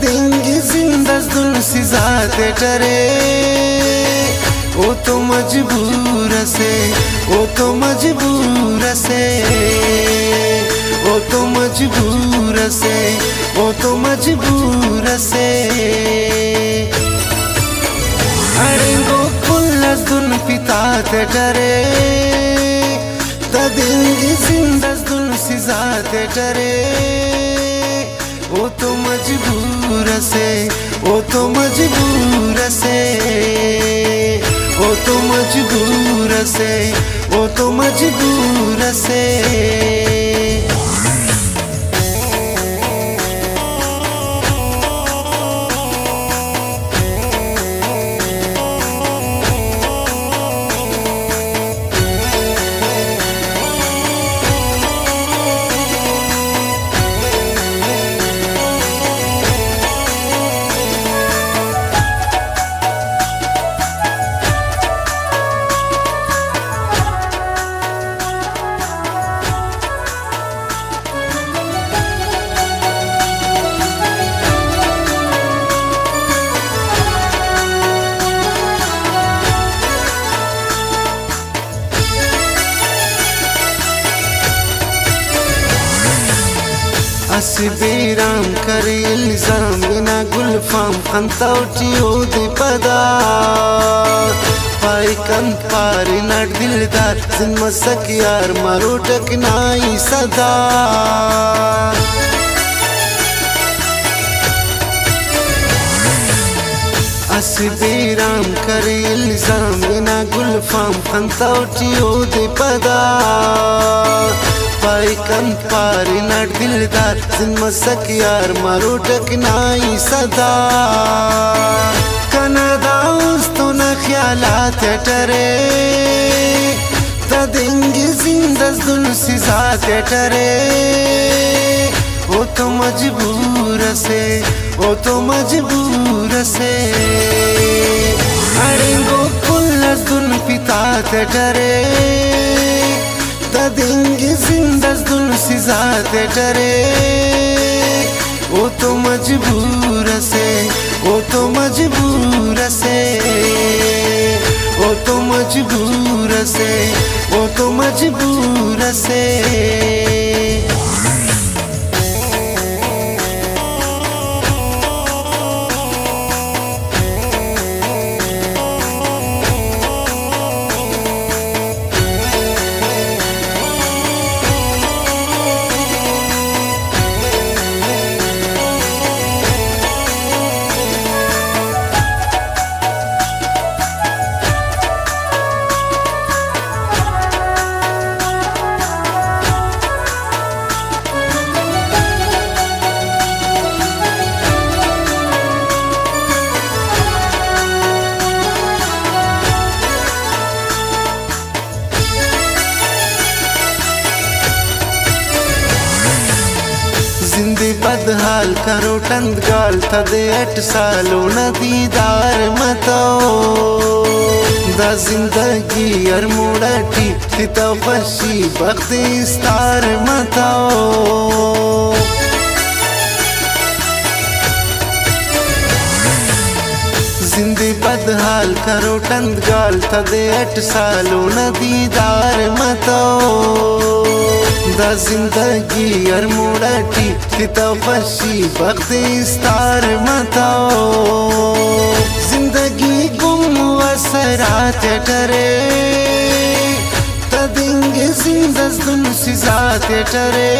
देंगे जिंदा जुल्म सजा ते डरे। वो तो मजबूर से, वो तो मजबूर से, वो तो मजबूर से, वो तो मजबूर से। अरे वो पुल्ला दुन पिता ते डरे, देंगे जिंदा जुल्म सजा ते डरे। वो तो मजबूर से, वो तो मजबूर से, वो तो मजबूर से, वो तो मजबूर से। बेराम करे इल्जाम बिना गुलफाम खंतौटी ओदे पदा पाई कन पारी नट दिलदार जिन मसक यार मारो टकनाई सदा। बेराम करे इल्जाम बिना गुलफाम खंतौटी ओदे पदा पाई कन पारी नट दिलदार जिन मसक यार मारो टकनाई सदा। कनदा उस तो न ख्यालात टरे, देंगे जिंदा जुल्म सजा ते डरे। वो तो मजबूर से, वो तो मजबूर से। अरे वो पुल्ला दुन पिता ते डरे, देंगे जिंदा जुल्म सजा ते डरे। वो तो मजबूर से, वो तो मजबूर से, वो तो मजबूर से, वो तो मजबूर से। जिंदे बदहाल करो टंद गाल थदे 8 सालों न दीदार मतो दा जिंदगी अर मुड़ाटी तिता फशी बख्त इस्तार मतो। जिंदे बदहाल करो टंद गाल थदे 8 सालों न दीदार मतो दा जिंदगी अर मुड़ाटी तिता फशी बख्त इस्तार मतो। जिंदगी गुम वसरात डरे, देंगे जिंदा जुल्म सजा ते डरे।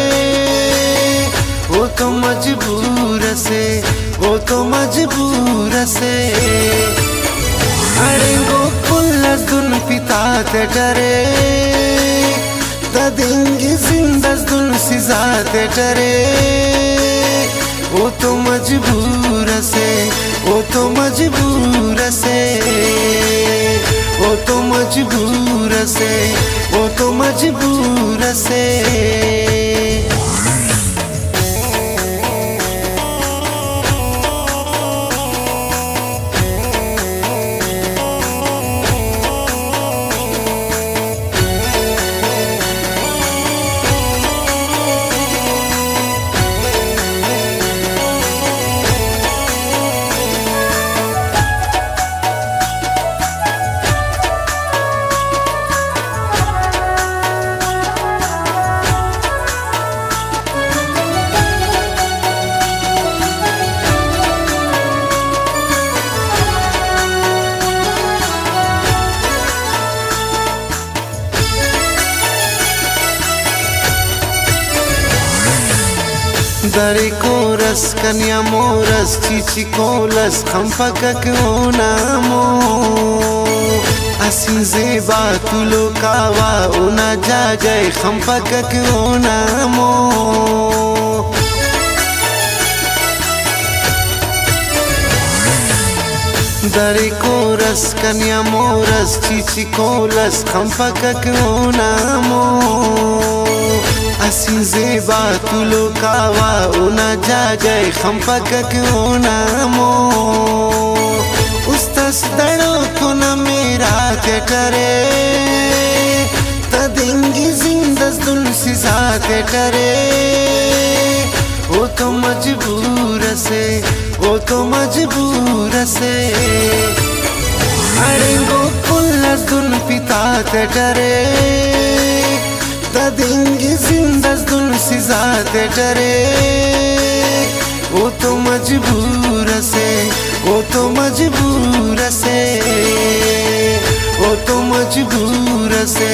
वो तो मजबूर से, वो तो मजबूर से। अरे वो पुल्ला दुन पिता ते डरे, देंगे जिंदा जुल्म सजा ते डरे। वो तो मजबूर से, वो तो मजबूर से, वो तो मजबूर से, वो तो मजबूर से। Dare koras kanya moras chichi kolas khampakak onamo asin zeba tulo kawa una jagay khampakak onamo Dare koras kanya moras chichi kolas khampakak onamo asin zeba tulo kawa una jagay khampakak onamo ustas daro kuna mera ketare tadingi zindas dun siza ketare wo to majboor se वो तो मजबूर से अड़ेंगो कुल्लस दुन पिता ते डरे तदिंगी जिंदस दुन सिजा ते डरे वो तो मजबूर से वो तो मजबूर से वो तो मजबूर से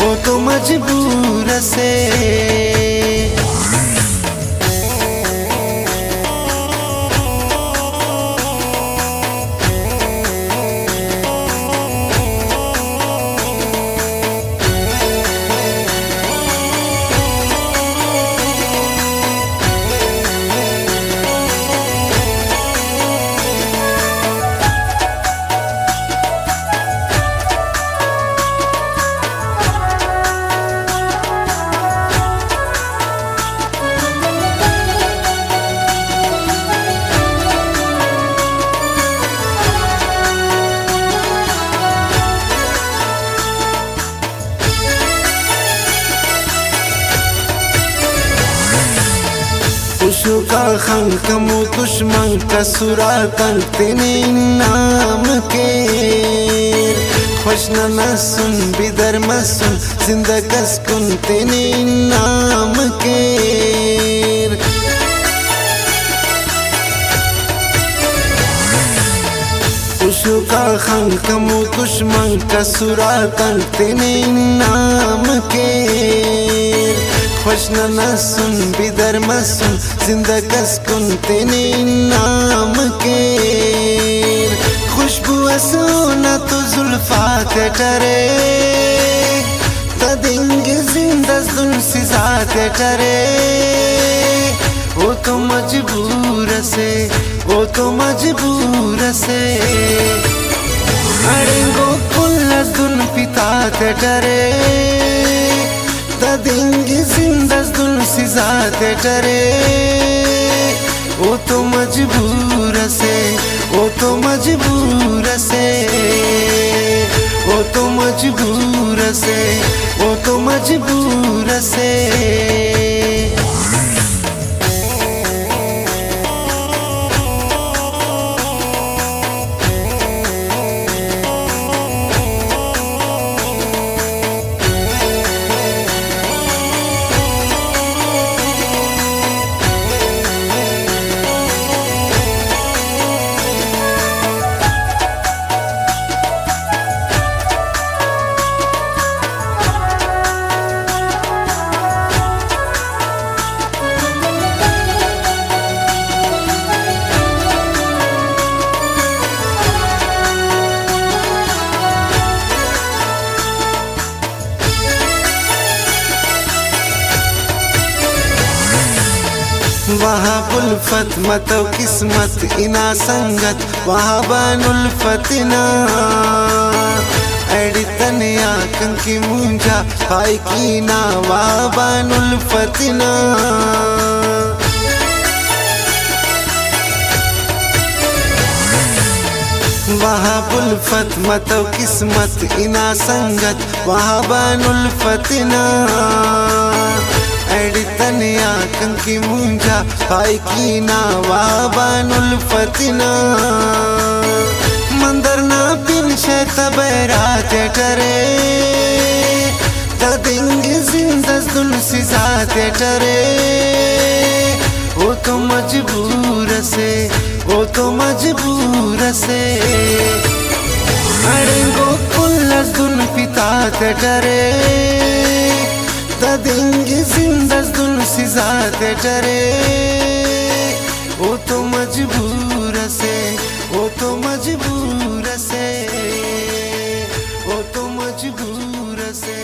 वो तो मजबूर से का खंकमो दुश्मन का सुरातन तेने नाम के खुशना न सुन बिदर मसुन जिंदा कसकुन तेने नाम के उशु का खंकमो दुश्मन का सुरातन तेने नाम के खुशना न सुन बिदर मसुन जिंदा कसकुन तेने नाम के खुशबू असोना तो जुल्फा के डरे तदिंगे जिंदस दुन सिजा के डरे वो तो मजबूर से वो तो मजबूर से अड़ेंगो कुल्लस दुन पिता के डरे तदिंगी जिंदस दुन सिजा ते डरे वो तो मजबूर से वो तो मजबूर से वो तो मजबूर से वो तो मजबूर से वहाँ बुल्फत मतो किस्मत इना संगत वहाँ बानुल्फतना एडी तनिया कंकी मुंजा पाई की ना वहाँ बानुल्फतना वहाँ बुल्फत मतो किस्मत इना संगत वहाँ बानुल्फतना एडी तनिया कंकी मुंजा पाई की ना वहाँ बानुल्फतना मंदर ना बिन शैत बैरा ते डरे तदिंगी जिंदस दुन सिजा ते डरे वो तो मजबूर से वो तो मजबूर से अड़ेंगो कुल्लस दुन पिता ते डरे ता देंगे जिंदा दुन सी ज़ाते डरे वो तो मजबूर से, वो तो मजबूर से, वो तो मजबूर से।